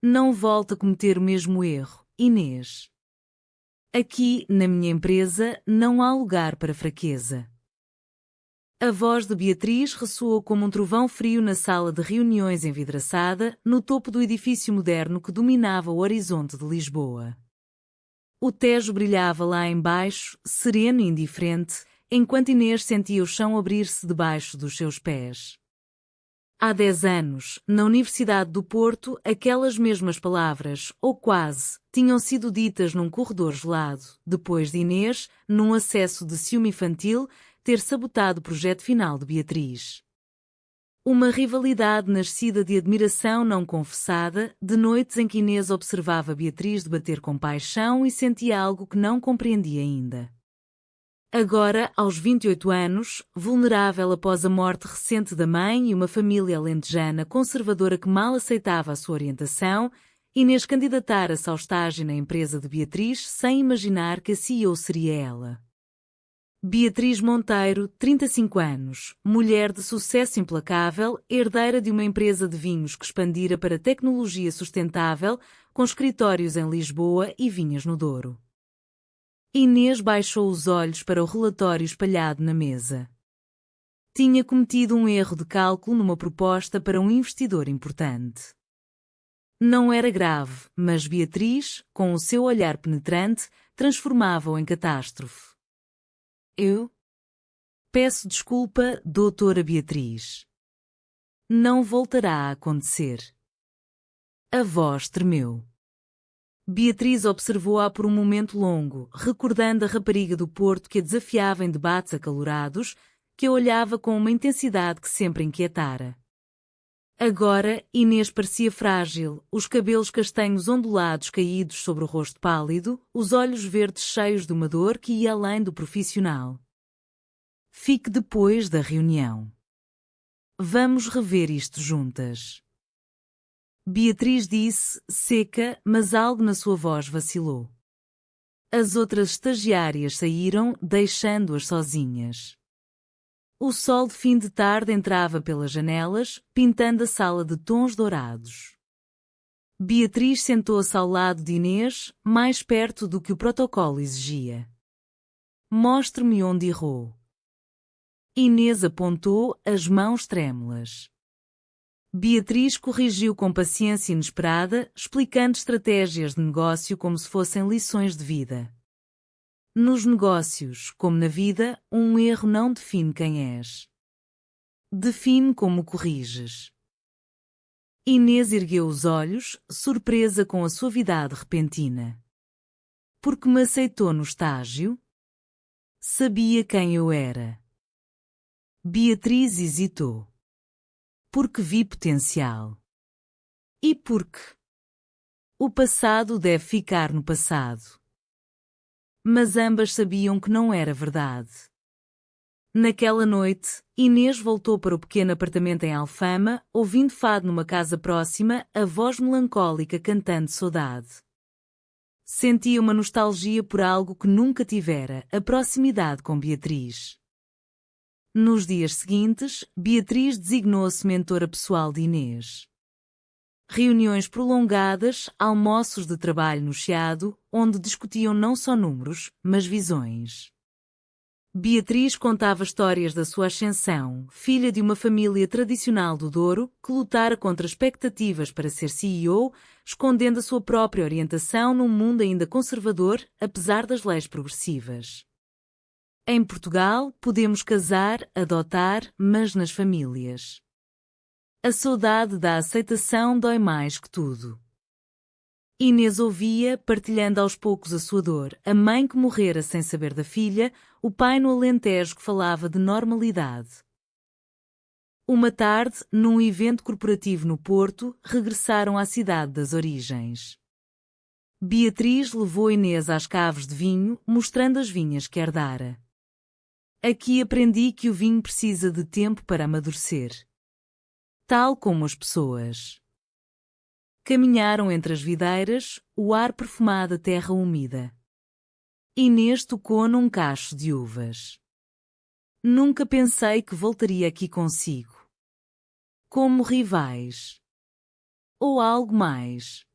Não volte a cometer o mesmo erro, Inês. Aqui, na minha empresa, não há lugar para fraqueza. A voz de Beatriz ressoou como um trovão frio na sala de reuniões envidraçada, no topo do edifício moderno que dominava o horizonte de Lisboa. O Tejo brilhava lá embaixo, sereno e indiferente, enquanto Inês sentia o chão abrir-se debaixo dos seus pés. Há 10 anos, na Universidade do Porto, aquelas mesmas palavras, ou quase, tinham sido ditas num corredor gelado, depois de Inês, num acesso de ciúme infantil, ter sabotado o projeto final de Beatriz. Uma rivalidade nascida de admiração não confessada, de noites em que Inês observava Beatriz debater com paixão e sentia algo que não compreendia ainda. Agora, aos 28 anos, vulnerável após a morte recente da mãe e uma família alentejana conservadora que mal aceitava a sua orientação, Inês candidatara-se ao estágio na empresa de Beatriz sem imaginar que a CEO seria ela. Beatriz Monteiro, 35 anos, mulher de sucesso implacável, herdeira de uma empresa de vinhos que expandira para tecnologia sustentável, com escritórios em Lisboa e vinhas no Douro. Inês baixou os olhos para o relatório espalhado na mesa. Tinha cometido um erro de cálculo numa proposta para um investidor importante. Não era grave, mas Beatriz, com o seu olhar penetrante, transformava-o em catástrofe. Eu? Peço desculpa, doutora Beatriz. Não voltará a acontecer. A voz tremeu. Beatriz observou-a por um momento longo, recordando a rapariga do Porto que a desafiava em debates acalorados, que a olhava com uma intensidade que sempre inquietara. Agora, Inês parecia frágil, os cabelos castanhos ondulados caídos sobre o rosto pálido, os olhos verdes cheios de uma dor que ia além do profissional. Fique depois da reunião. Vamos rever isto juntas. Beatriz disse, seca, mas algo na sua voz vacilou. As outras estagiárias saíram, deixando-as sozinhas. O sol de fim de tarde entrava pelas janelas, pintando a sala de tons dourados. Beatriz sentou-se ao lado de Inês, mais perto do que o protocolo exigia. Mostre-me onde errou. Inês apontou, as mãos trêmulas. Beatriz corrigiu com paciência inesperada, explicando estratégias de negócio como se fossem lições de vida. Nos negócios, como na vida, um erro não define quem és. Define como corriges. Inês ergueu os olhos, surpresa com a suavidade repentina. Porque me aceitou no estágio? Sabia quem eu era. Beatriz hesitou. Porque vi potencial. E porque o passado deve ficar no passado. Mas ambas sabiam que não era verdade. Naquela noite, Inês voltou para o pequeno apartamento em Alfama, ouvindo fado numa casa próxima, a voz melancólica cantando saudade. Sentia uma nostalgia por algo que nunca tivera, a proximidade com Beatriz. Nos dias seguintes, Beatriz designou-se mentora pessoal de Inês. Reuniões prolongadas, almoços de trabalho no Chiado, onde discutiam não só números, mas visões. Beatriz contava histórias da sua ascensão, filha de uma família tradicional do Douro, que lutara contra expectativas para ser CEO, escondendo a sua própria orientação num mundo ainda conservador, apesar das leis progressivas. Em Portugal, podemos casar, adotar, mas nas famílias. A saudade da aceitação dói mais que tudo. Inês ouvia, partilhando aos poucos a sua dor, a mãe que morrera sem saber da filha, o pai no Alentejo que falava de normalidade. Uma tarde, num evento corporativo no Porto, regressaram à cidade das origens. Beatriz levou Inês às caves de vinho, mostrando as vinhas que herdara. Aqui aprendi que o vinho precisa de tempo para amadurecer. Tal como as pessoas. Caminharam entre as videiras, o ar perfumado da terra úmida. Inês tocou num cacho de uvas. Nunca pensei que voltaria aqui consigo. Como rivais. Ou algo mais.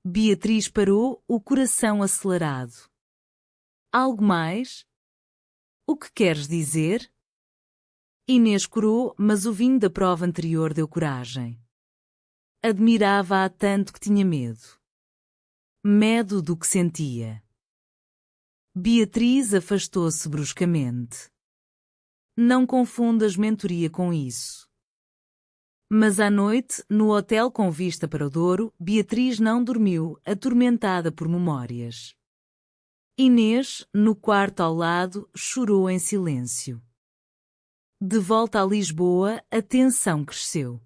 Beatriz parou, o coração acelerado. Algo mais? O que queres dizer? Inês corou, mas o vinho da prova anterior deu coragem. Admirava-a tanto que tinha medo. Medo do que sentia. Beatriz afastou-se bruscamente. Não confundas mentoria com isso. Mas à noite, no hotel com vista para o Douro, Beatriz não dormiu, atormentada por memórias. Inês, no quarto ao lado, chorou em silêncio. De volta a Lisboa, a tensão cresceu.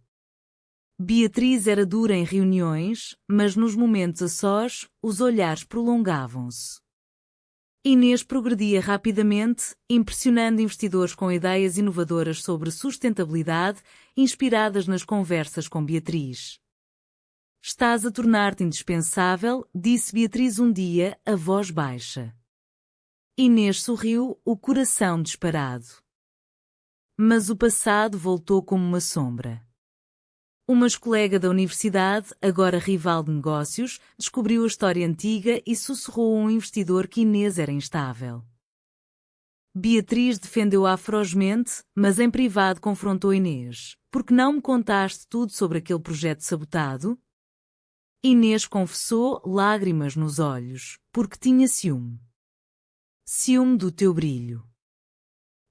Beatriz era dura em reuniões, mas nos momentos a sós, os olhares prolongavam-se. Inês progredia rapidamente, impressionando investidores com ideias inovadoras sobre sustentabilidade, inspiradas nas conversas com Beatriz. Estás a tornar-te indispensável, disse Beatriz um dia, a voz baixa. Inês sorriu, o coração disparado. Mas o passado voltou como uma sombra. Uma ex-colega da universidade, agora rival de negócios, descobriu a história antiga e sussurrou a um investidor que Inês era instável. Beatriz defendeu-a ferozmente, mas em privado confrontou Inês. Por que não me contaste tudo sobre aquele projeto sabotado? Inês confessou, lágrimas nos olhos, porque tinha ciúme. Ciúme do teu brilho.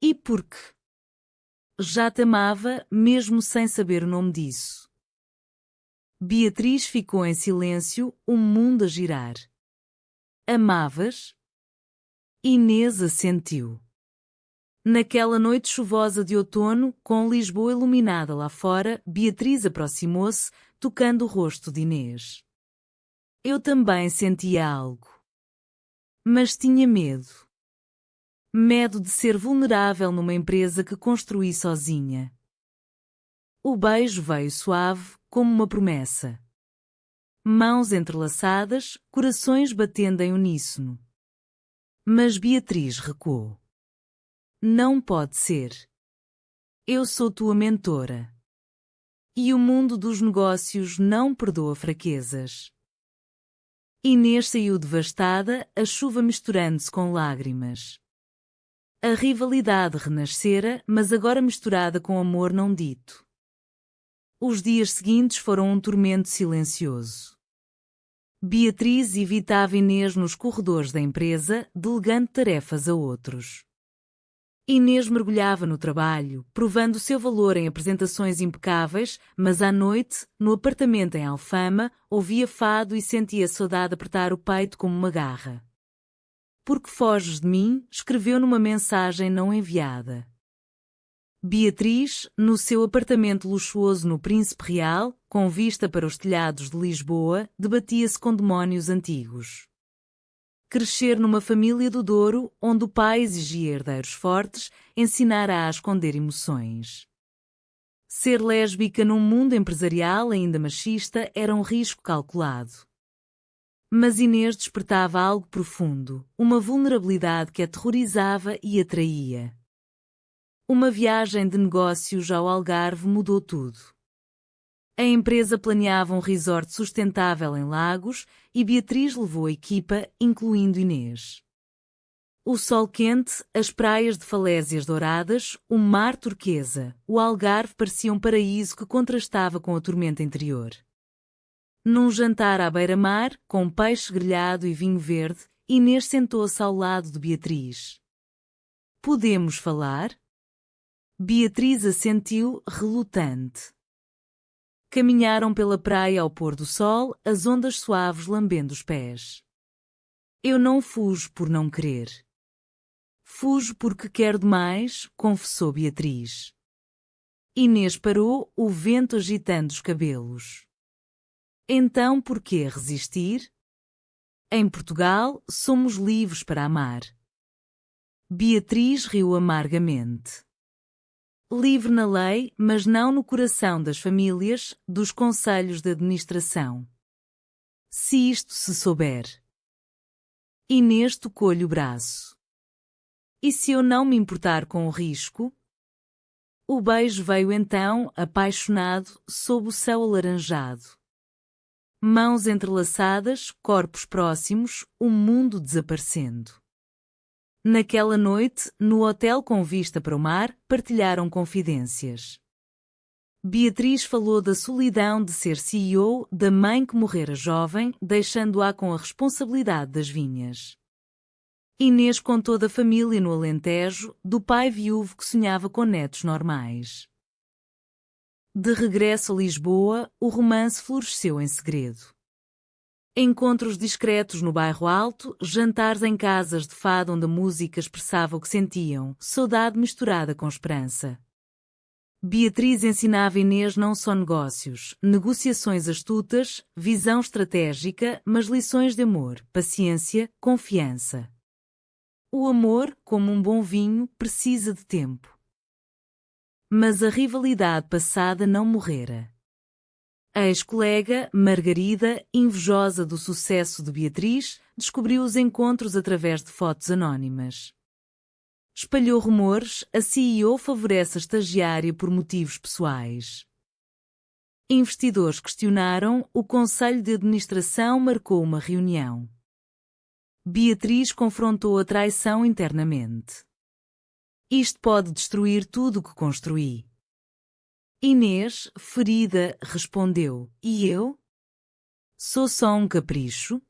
E porque já te amava, mesmo sem saber o nome disso. Beatriz ficou em silêncio, o mundo a girar. Amavas? Inês assentiu. Naquela noite chuvosa de outono, com Lisboa iluminada lá fora, Beatriz aproximou-se, tocando o rosto de Inês. Eu também sentia algo. Mas tinha medo. Medo de ser vulnerável numa empresa que construí sozinha. O beijo veio suave, como uma promessa. Mãos entrelaçadas, corações batendo em uníssono. Mas Beatriz recuou. Não pode ser. Eu sou tua mentora. E o mundo dos negócios não perdoa fraquezas. Inês saiu devastada, a chuva misturando-se com lágrimas. A rivalidade renascera, mas agora misturada com amor não dito. Os dias seguintes foram um tormento silencioso. Beatriz evitava Inês nos corredores da empresa, delegando tarefas a outros. Inês mergulhava no trabalho, provando o seu valor em apresentações impecáveis, mas à noite, no apartamento em Alfama, ouvia fado e sentia a saudade apertar o peito como uma garra. Por que foges de mim? Escreveu numa mensagem não enviada. Beatriz, no seu apartamento luxuoso no Príncipe Real, com vista para os telhados de Lisboa, debatia-se com demónios antigos. Crescer numa família do Douro, onde o pai exigia herdeiros fortes, ensinara a esconder emoções. Ser lésbica num mundo empresarial ainda machista era um risco calculado. Mas Inês despertava algo profundo, uma vulnerabilidade que aterrorizava e atraía. Uma viagem de negócios ao Algarve mudou tudo. A empresa planeava um resort sustentável em Lagos e Beatriz levou a equipa, incluindo Inês. O sol quente, as praias de falésias douradas, o mar turquesa, o Algarve parecia um paraíso que contrastava com a tormenta interior. Num jantar à beira-mar, com peixe grelhado e vinho verde, Inês sentou-se ao lado de Beatriz. Podemos falar? Beatriz assentiu, relutante. Caminharam pela praia ao pôr do sol, as ondas suaves lambendo os pés. Eu não fujo por não querer. Fujo porque quero demais, confessou Beatriz. Inês parou, o vento agitando os cabelos. Então por que resistir? Em Portugal, somos livres para amar. Beatriz riu amargamente. Livre na lei, mas não no coração das famílias, dos conselhos de administração. Se isto se souber. Inês tocou-lhe o braço. E se eu não me importar com o risco? O beijo veio então, apaixonado, sob o céu alaranjado. Mãos entrelaçadas, corpos próximos, o mundo desaparecendo. Naquela noite, no hotel com vista para o mar, partilharam confidências. Beatriz falou da solidão de ser CEO, da mãe que morrera jovem, deixando-a com a responsabilidade das vinhas. Inês contou da família no Alentejo, do pai viúvo que sonhava com netos normais. De regresso a Lisboa, o romance floresceu em segredo. Encontros discretos no bairro Alto, jantares em casas de fado onde a música expressava o que sentiam, saudade misturada com esperança. Beatriz ensinava Inês não só negócios, negociações astutas, visão estratégica, mas lições de amor, paciência, confiança. O amor, como um bom vinho, precisa de tempo. Mas a rivalidade passada não morrera. A ex-colega, Margarida, invejosa do sucesso de Beatriz, descobriu os encontros através de fotos anónimas. Espalhou rumores, a CEO favorece a estagiária por motivos pessoais. Investidores questionaram, o Conselho de Administração marcou uma reunião. Beatriz confrontou a traição internamente. Isto pode destruir tudo o que construí. Inês, ferida, respondeu, e eu? Sou só um capricho?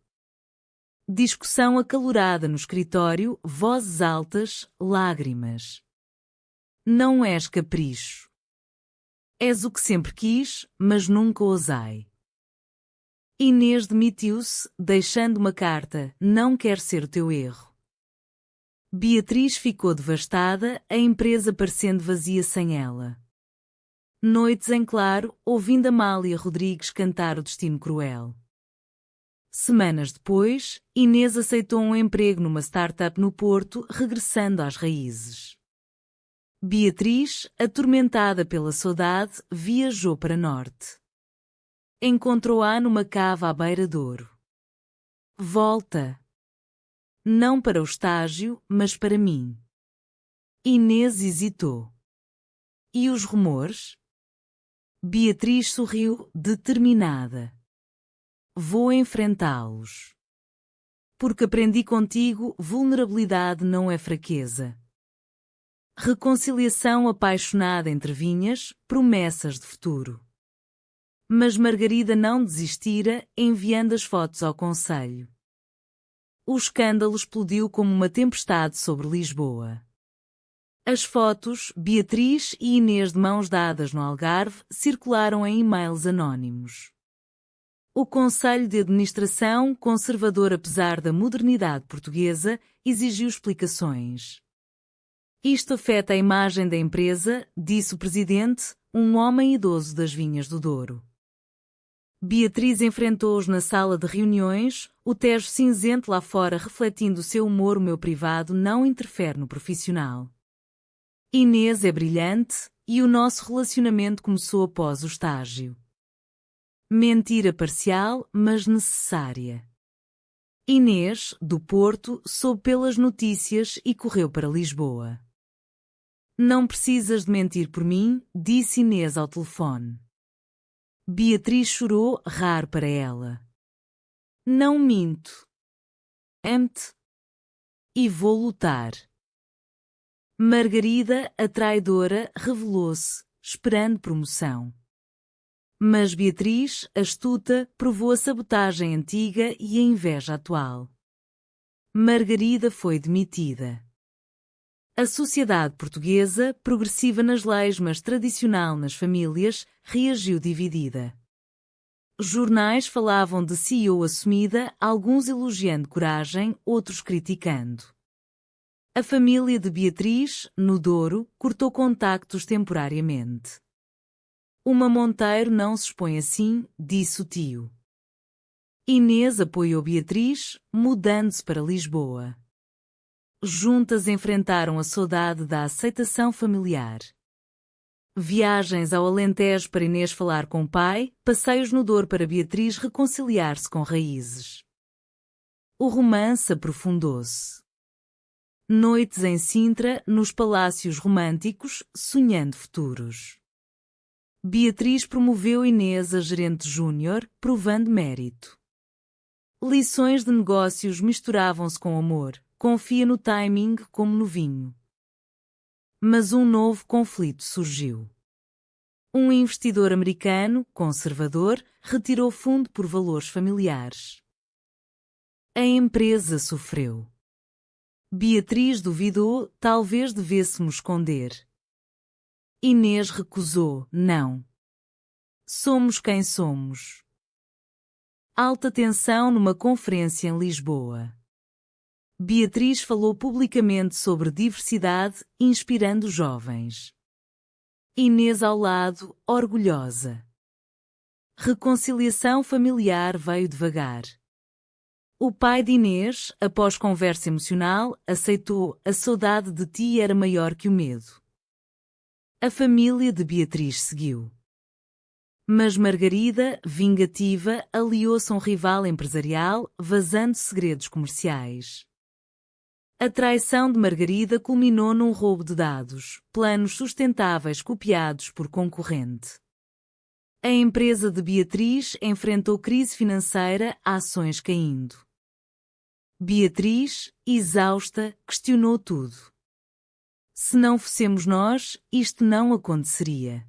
Discussão acalorada no escritório, vozes altas, lágrimas. Não és capricho. És o que sempre quis, mas nunca ousei. Inês demitiu-se, deixando uma carta, não quer ser o teu erro. Beatriz ficou devastada, a empresa parecendo vazia sem ela. Noites em claro, ouvindo Amália Rodrigues cantar O Destino Cruel. Semanas depois, Inês aceitou um emprego numa startup no Porto, regressando às raízes. Beatriz, atormentada pela saudade, viajou para norte. Encontrou-a numa cava à beira do Douro. Volta. Não para o estágio, mas para mim. Inês hesitou. E os rumores? Beatriz sorriu, determinada. Vou enfrentá-los. Porque aprendi contigo, vulnerabilidade não é fraqueza. Reconciliação apaixonada entre vinhas, promessas de futuro. Mas Margarida não desistira, enviando as fotos ao conselho. O escândalo explodiu como uma tempestade sobre Lisboa. As fotos, Beatriz e Inês de mãos dadas no Algarve, circularam em e-mails anónimos. O Conselho de Administração, conservador apesar da modernidade portuguesa, exigiu explicações. Isto afeta a imagem da empresa, disse o presidente, um homem idoso das Vinhas do Douro. Beatriz enfrentou-os na sala de reuniões, o Tejo cinzento lá fora refletindo o seu humor. O meu privado não interfere no profissional. Inês é brilhante, e o nosso relacionamento começou após o estágio. Mentira parcial, mas necessária. Inês, do Porto, soube pelas notícias e correu para Lisboa. Não precisas de mentir por mim, disse Inês ao telefone. Beatriz chorou, raro para ela. Não minto. Amo-te. E vou lutar. Margarida, a traidora, revelou-se, esperando promoção. Mas Beatriz, astuta, provou a sabotagem antiga e a inveja atual. Margarida foi demitida. A sociedade portuguesa, progressiva nas leis mas tradicional nas famílias, reagiu dividida. Jornais falavam de CEO assumida, alguns elogiando coragem, outros criticando. A família de Beatriz, no Douro, cortou contactos temporariamente. Uma Monteiro não se expõe assim, disse o tio. Inês apoiou Beatriz, mudando-se para Lisboa. Juntas enfrentaram a saudade da aceitação familiar. Viagens ao Alentejo para Inês falar com o pai, passeios no Douro para Beatriz reconciliar-se com raízes. O romance aprofundou-se. Noites em Sintra, nos palácios românticos, sonhando futuros. Beatriz promoveu Inês a gerente júnior, provando mérito. Lições de negócios misturavam-se com amor, confia no timing como no vinho. Mas um novo conflito surgiu. Um investidor americano, conservador, retirou fundo por valores familiares. A empresa sofreu. Beatriz duvidou, talvez devêssemos esconder. Inês recusou, não. Somos quem somos. Alta tensão numa conferência em Lisboa. Beatriz falou publicamente sobre diversidade, inspirando jovens. Inês ao lado, orgulhosa. Reconciliação familiar veio devagar. O pai de Inês, após conversa emocional, aceitou: a saudade de ti era maior que o medo. A família de Beatriz seguiu. Mas Margarida, vingativa, aliou-se a um rival empresarial, vazando segredos comerciais. A traição de Margarida culminou num roubo de dados, planos sustentáveis copiados por concorrente. A empresa de Beatriz enfrentou crise financeira, ações caindo. Beatriz, exausta, questionou tudo. Se não fossemos nós, isto não aconteceria.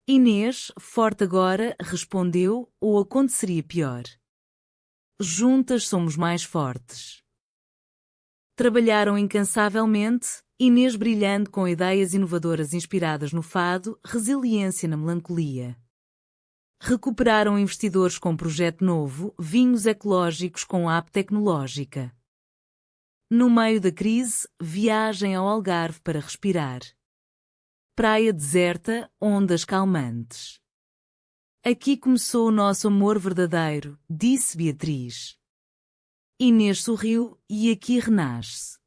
Inês, forte agora, respondeu: ou aconteceria pior. Juntas somos mais fortes. Trabalharam incansavelmente, Inês brilhando com ideias inovadoras inspiradas no fado, resiliência na melancolia. Recuperaram investidores com projeto novo, vinhos ecológicos com app tecnológica. No meio da crise, viagem ao Algarve para respirar. Praia deserta, ondas calmantes. Aqui começou o nosso amor verdadeiro, disse Beatriz. Inês sorriu, e aqui renasce.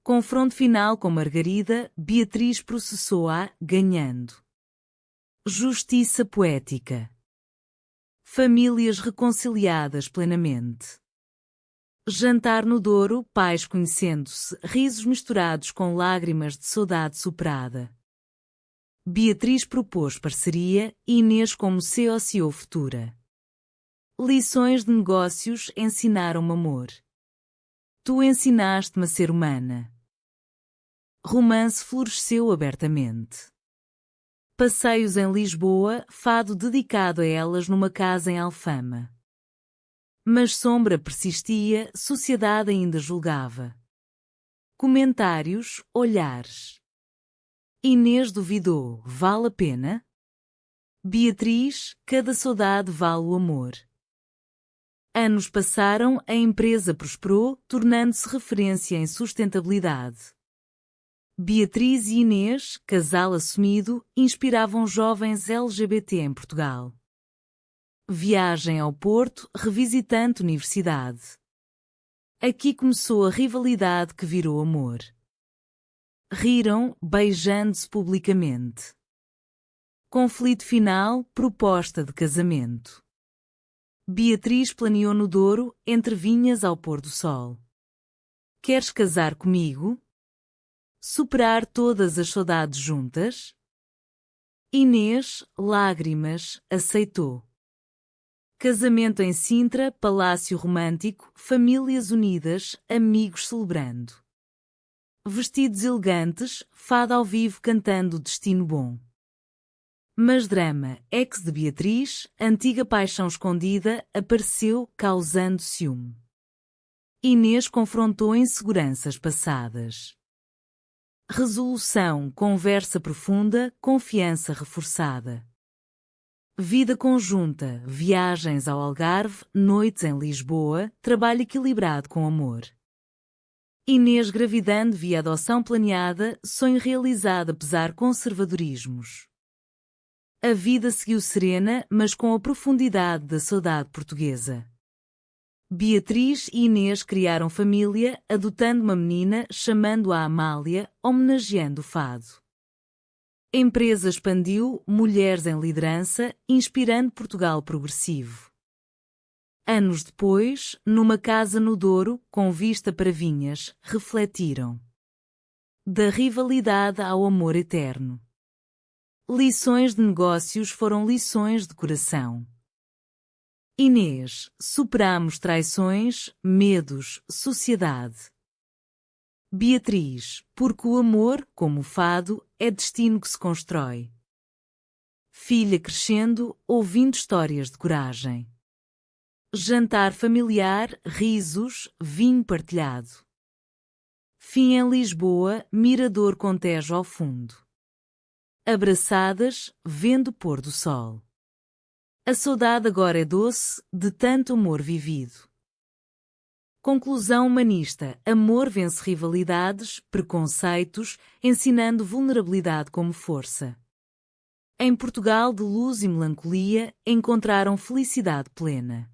Confronto final com Margarida, Beatriz processou-a, ganhando. Justiça poética. Famílias reconciliadas plenamente. Jantar no Douro, pais conhecendo-se, risos misturados com lágrimas de saudade superada. Beatriz propôs parceria, Inês como CEO futura. Lições de negócios ensinaram-me amor. Tu ensinaste-me a ser humana. Romance floresceu abertamente. Passeios em Lisboa, fado dedicado a elas numa casa em Alfama. Mas sombra persistia, sociedade ainda julgava. Comentários, olhares. Inês duvidou, vale a pena? Beatriz, cada saudade vale o amor. Anos passaram, a empresa prosperou, tornando-se referência em sustentabilidade. Beatriz e Inês, casal assumido, inspiravam jovens LGBT em Portugal. Viagem ao Porto, revisitante universidade. Aqui começou a rivalidade que virou amor. Riram, beijando-se publicamente. Conflito final, proposta de casamento. Beatriz planeou no Douro, entre vinhas ao pôr do sol. Queres casar comigo? Superar todas as saudades juntas? Inês, lágrimas, aceitou. Casamento em Sintra, palácio romântico, famílias unidas, amigos celebrando. Vestidos elegantes, fado ao vivo cantando Destino Bom. Mas drama, ex de Beatriz, antiga paixão escondida, apareceu, causando ciúme. Inês confrontou inseguranças passadas. Resolução, conversa profunda, confiança reforçada. Vida conjunta, viagens ao Algarve, noites em Lisboa, trabalho equilibrado com amor. Inês gravidando via adoção planeada, sonho realizado apesar conservadorismos. A vida seguiu serena, mas com a profundidade da saudade portuguesa. Beatriz e Inês criaram família, adotando uma menina, chamando-a Amália, homenageando o fado. Empresa expandiu, mulheres em liderança, inspirando Portugal progressivo. Anos depois, numa casa no Douro, com vista para vinhas, refletiram. Da rivalidade ao amor eterno. Lições de negócios foram lições de coração. Inês, superamos traições, medos, sociedade. Beatriz, porque o amor, como o fado, é destino que se constrói. Filha crescendo, ouvindo histórias de coragem. Jantar familiar, risos, vinho partilhado. Fim em Lisboa, mirador com Tejo ao fundo. Abraçadas, vendo o pôr do sol. A saudade agora é doce, de tanto amor vivido. Conclusão humanista: amor vence rivalidades, preconceitos, ensinando vulnerabilidade como força. Em Portugal de luz e melancolia, encontraram felicidade plena.